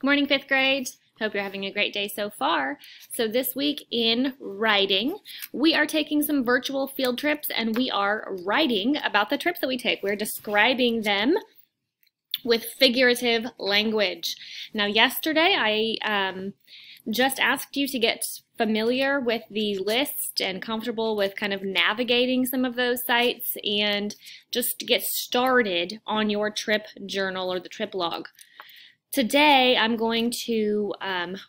Morning, fifth grade. Hope you're having a great day so far. So this week in writing, we are taking some virtual field trips and we are writing about the trips that we take. We're describing them with figurative language. Now yesterday I just asked you to get familiar with the list and comfortable with kind of navigating some of those sites and just to get started on your trip journal or the trip log. Today I'm going to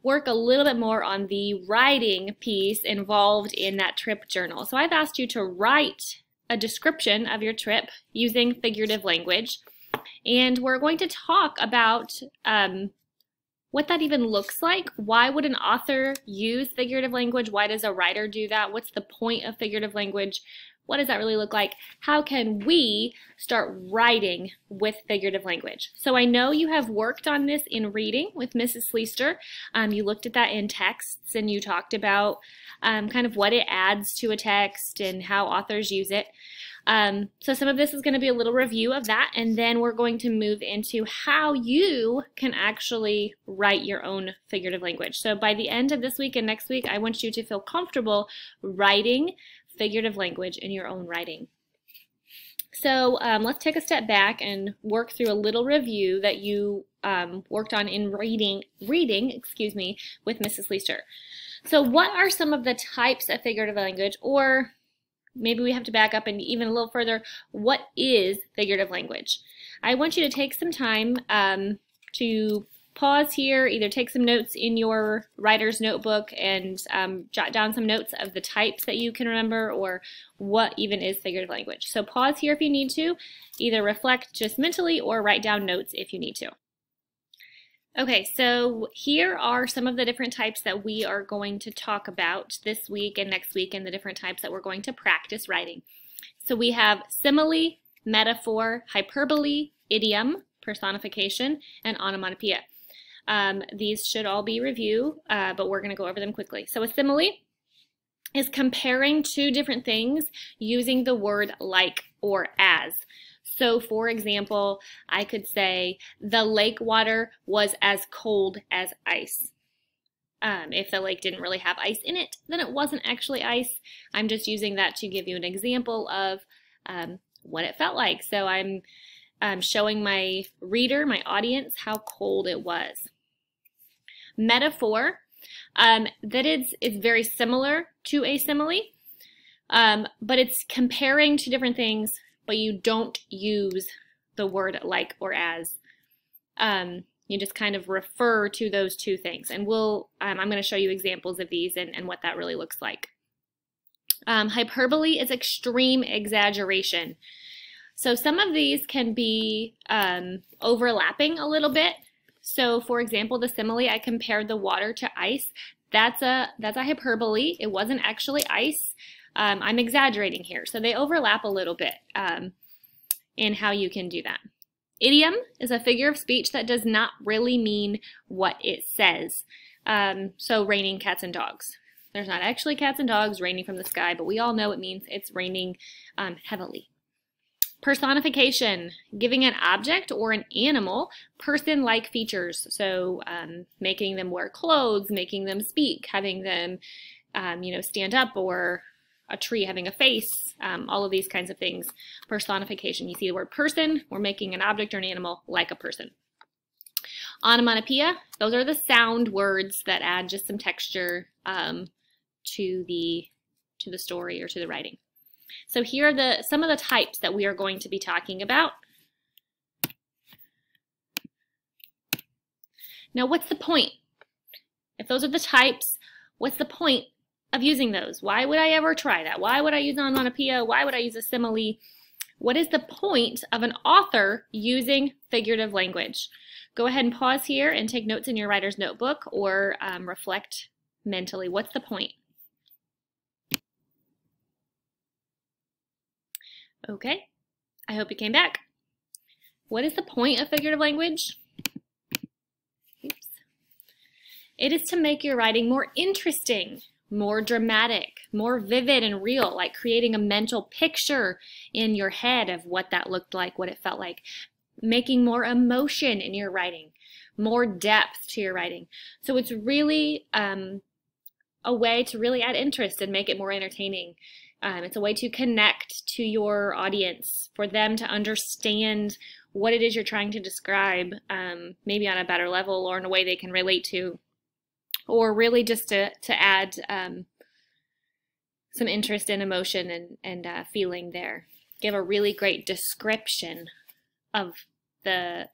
work a little bit more on the writing piece involved in that trip journal. So I've asked you to write a description of your trip using figurative language, and we're going to talk about what that even looks like. Why would an author use figurative language? Why does a writer do that? What's the point of figurative language? What does that really look like? How can we start writing with figurative language? So I know you have worked on this in reading with Mrs. Sleester. You looked at that in texts and you talked about kind of what it adds to a text and how authors use it. So some of this is going to be a little review of that, and then we're going to move into how you can actually write your own figurative language. So by the end of this week and next week, I want you to feel comfortable writing figurative language in your own writing. So let's take a step back and work through a little review that you worked on in reading, with Mrs. Sleester. So what are some of the types of figurative language, or maybe we have to back up and even a little further, what is figurative language? I want you to take some time to pause here, either take some notes in your writer's notebook and jot down some notes of the types that you can remember or what even is figurative language. So pause here if you need to, either reflect just mentally or write down notes if you need to. Okay, so here are some of the different types that we are going to talk about this week and next week, and the different types that we're going to practice writing. So we have simile, metaphor, hyperbole, idiom, personification, and onomatopoeia. These should all be review, but we're going to go over them quickly. So a simile is comparing two different things using the word like or as. So for example, I could say the lake water was as cold as ice. If the lake didn't really have ice in it, then it wasn't actually ice. I'm just using that to give you an example of what it felt like. So I'm showing my reader, my audience, how cold it was. Metaphor, that is very similar to a simile, but it's comparing two different things, but you don't use the word like or as. You just kind of refer to those two things, and I'm going to show you examples of these and what that really looks like. Hyperbole is extreme exaggeration. So some of these can be overlapping a little bit. So for example, the simile, I compared the water to ice. That's a hyperbole. It wasn't actually ice. I'm exaggerating here. So they overlap a little bit in how you can do that. Idiom is a figure of speech that does not really mean what it says. So raining cats and dogs. There's not actually cats and dogs raining from the sky, but we all know it means it's raining heavily. Personification, giving an object or an animal person-like features. So making them wear clothes, making them speak, having them stand up, or a tree having a face, all of these kinds of things. Personification. You see the word person, we're making an object or an animal like a person. Onomatopoeia, those are the sound words that add just some texture to the story or to the writing. So here are some of the types that we are going to be talking about. Now, what's the point? If those are the types, what's the point of using those? Why would I ever try that? Why would I use an onomatopoeia? Why would I use a simile? What is the point of an author using figurative language? Go ahead and pause here and take notes in your writer's notebook, or reflect mentally. What's the point? Okay, I hope you came back. What is the point of figurative language? Oops. It is to make your writing more interesting, more dramatic, more vivid and real, like creating a mental picture in your head of what that looked like, what it felt like, making more emotion in your writing, more depth to your writing. So it's really a way to really add interest and make it more entertaining. It's a way to connect to your audience, for them to understand what it is you're trying to describe, maybe on a better level or in a way they can relate to, or really just to add some interest and emotion and feeling there. Give a really great description of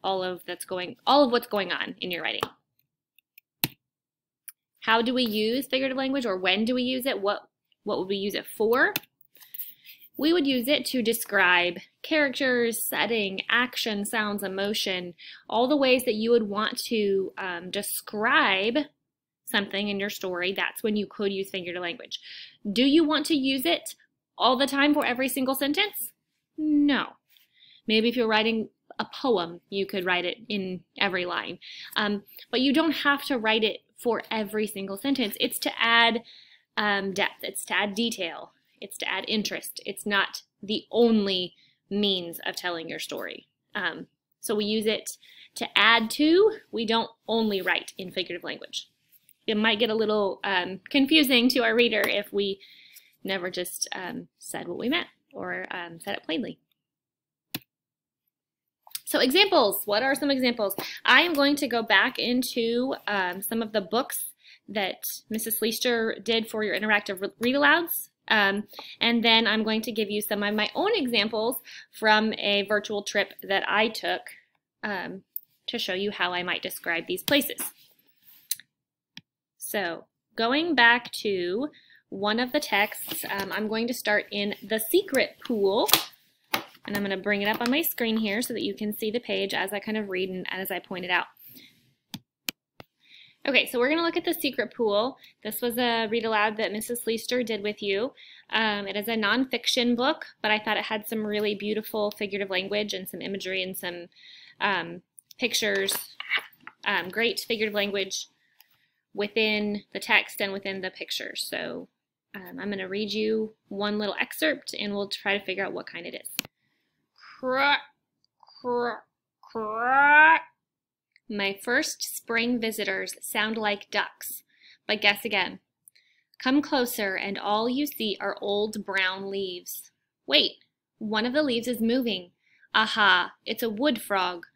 all of what's going on in your writing. How do we use figurative language, or when do we use it? What would we use it for? We would use it to describe characters, setting, action, sounds, emotion, all the ways that you would want to describe something in your story. That's when you could use figurative language. Do you want to use it all the time for every single sentence? No. Maybe if you're writing a poem, you could write it in every line. But you don't have to write it for every single sentence. It's to add depth. It's to add detail. It's to add interest. It's not the only means of telling your story. So we use it to add to. We don't only write in figurative language. It might get a little confusing to our reader if we never just said what we meant, or said it plainly. So examples, what are some examples? I am going to go back into some of the books that Mrs. Leaster did for your interactive read-alouds. And then I'm going to give you some of my own examples from a virtual trip that I took to show you how I might describe these places. So going back to one of the texts, I'm going to start in The Secret Pool. And I'm going to bring it up on my screen here so that you can see the page as I kind of read and as I point it out. Okay, so we're going to look at The Secret Pool. This was a read aloud that Mrs. Leaster did with you. It is a nonfiction book, but I thought it had some really beautiful figurative language and some imagery and some pictures, great figurative language within the text and within the pictures. So I'm going to read you one little excerpt and we'll try to figure out what kind it is. Croak, croak, croak. My first spring visitors sound like ducks, but guess again. Come closer and all you see are old brown leaves. Wait, one of the leaves is moving. Aha, it's a wood frog.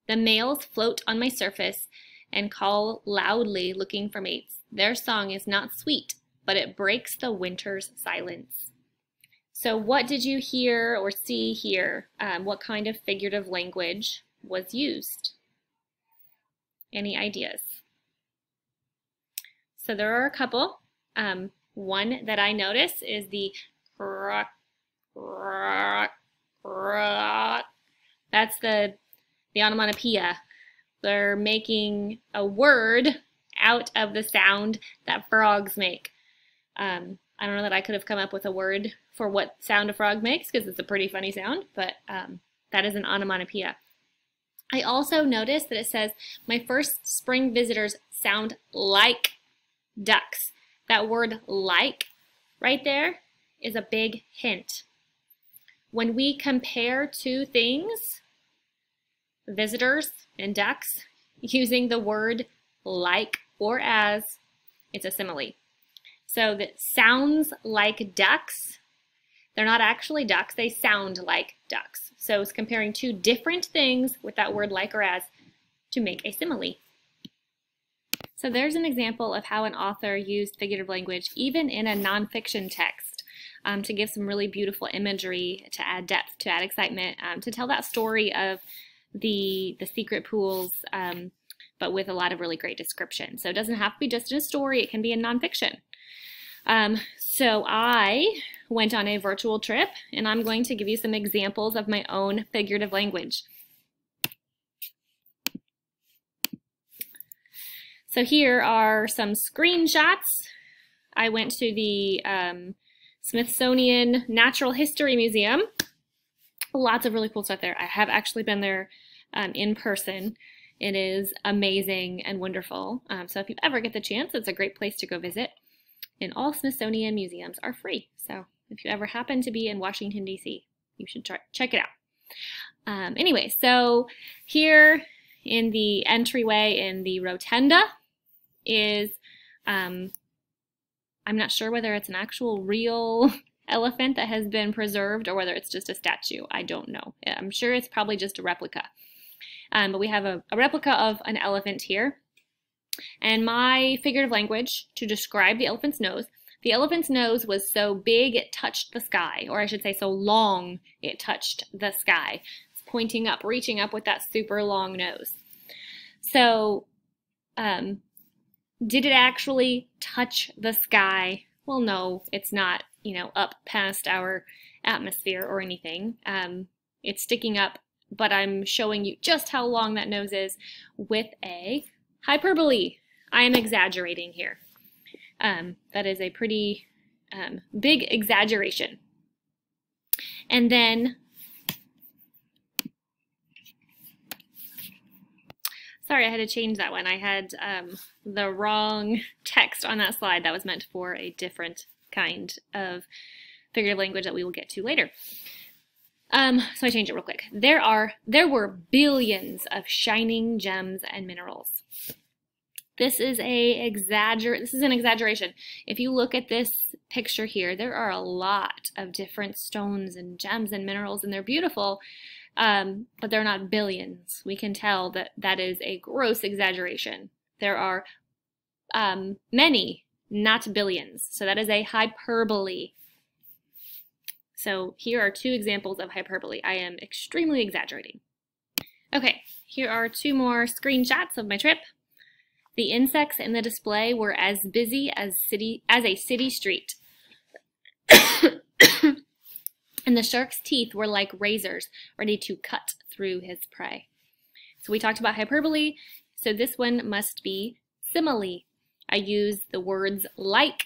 The males float on my surface and call loudly looking for mates. Their song is not sweet, but it breaks the winter's silence. So what did you hear or see here? What kind of figurative language was used? Any ideas? So there are a couple. One that I notice is the croak, croak, croak. That's the onomatopoeia. They're making a word out of the sound that frogs make. I don't know that I could have come up with a word for what sound a frog makes because it's a pretty funny sound, but that is an onomatopoeia. I also noticed that it says, my first spring visitors sound like ducks. That word like right there is a big hint. When we compare two things, visitors and ducks, using the word like or as, it's a simile. So that sounds like ducks, they're not actually ducks, they sound like ducks. So it's comparing two different things with that word like or as to make a simile. So there's an example of how an author used figurative language even in a nonfiction text to give some really beautiful imagery, to add depth, to add excitement, to tell that story of the secret pools, but with a lot of really great description. So it doesn't have to be just in a story, it can be in nonfiction. So I went on a virtual trip and I'm going to give you some examples of my own figurative language. So here are some screenshots. I went to the Smithsonian Natural History Museum. Lots of really cool stuff there. I have actually been there in person. It is amazing and wonderful. So if you ever get the chance, it's a great place to go visit. And all Smithsonian museums are free. So if you ever happen to be in Washington, D.C., you should check it out. Anyway, so here in the entryway in the rotunda is, I'm not sure whether it's an actual real elephant that has been preserved or whether it's just a statue. I don't know. I'm sure it's probably just a replica. But we have a replica of an elephant here. And my figurative language to describe the elephant's nose was so big it touched the sky, or I should say so long it touched the sky. It's pointing up, reaching up with that super long nose. So, did it actually touch the sky? Well, no, it's not, up past our atmosphere or anything. It's sticking up, but I'm showing you just how long that nose is with a hyperbole. I am exaggerating here. That is a pretty big exaggeration. And then, sorry, I had to change that one. I had the wrong text on that slide. That was meant for a different kind of figurative language that we will get to later. So I changed it real quick. There were billions of shining gems and minerals. This is an exaggeration. If you look at this picture here, there are a lot of different stones and gems and minerals, and they're beautiful, but they're not billions. We can tell that that is a gross exaggeration. There are many, not billions. So that is a hyperbole. So here are two examples of hyperbole. I am extremely exaggerating. Okay, here are two more screenshots of my trip. The insects in the display were as busy as a city street. And the shark's teeth were like razors, ready to cut through his prey. So we talked about hyperbole, so this one must be simile. I use the words like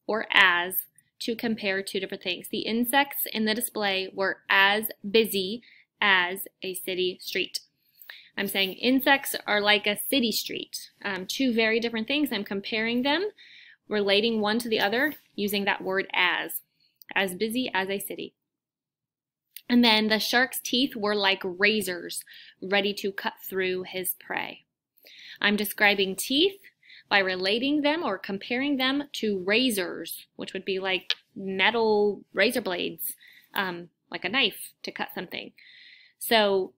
or as to compare two different things. The insects in the display were as busy as a city street. I'm saying insects are like a city street. Two very different things. I'm comparing them, relating one to the other, using that word as busy as a city. And then the shark's teeth were like razors, ready to cut through his prey. I'm describing teeth by relating them or comparing them to razors, which would be like metal razor blades, like a knife to cut something. So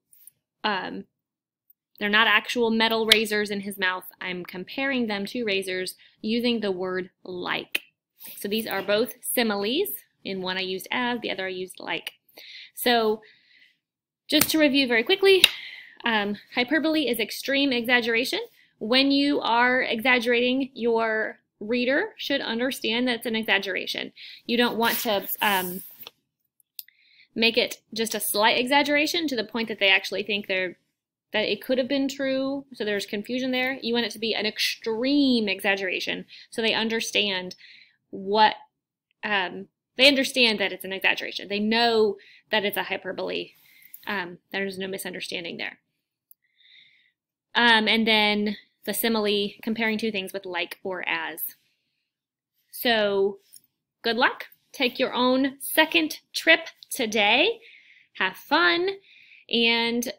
they're not actual metal razors in his mouth. I'm comparing them to razors using the word like. So these are both similes. In one I used as, the other I used like. So just to review very quickly, hyperbole is extreme exaggeration. When you are exaggerating, your reader should understand that it's an exaggeration. You don't want to make it just a slight exaggeration to the point that they actually think that it could have been true, so there's confusion there. You want it to be an extreme exaggeration so they understand they understand that it's an exaggeration. They know that it's a hyperbole. There's no misunderstanding there. And then the simile, comparing two things with like or as. So good luck. Take your own second trip today. Have fun and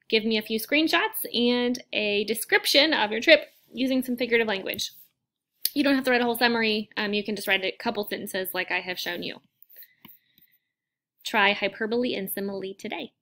give me a few screenshots and a description of your trip using some figurative language. You don't have to write a whole summary. You can just write a couple sentences like I have shown you. Try hyperbole and simile today.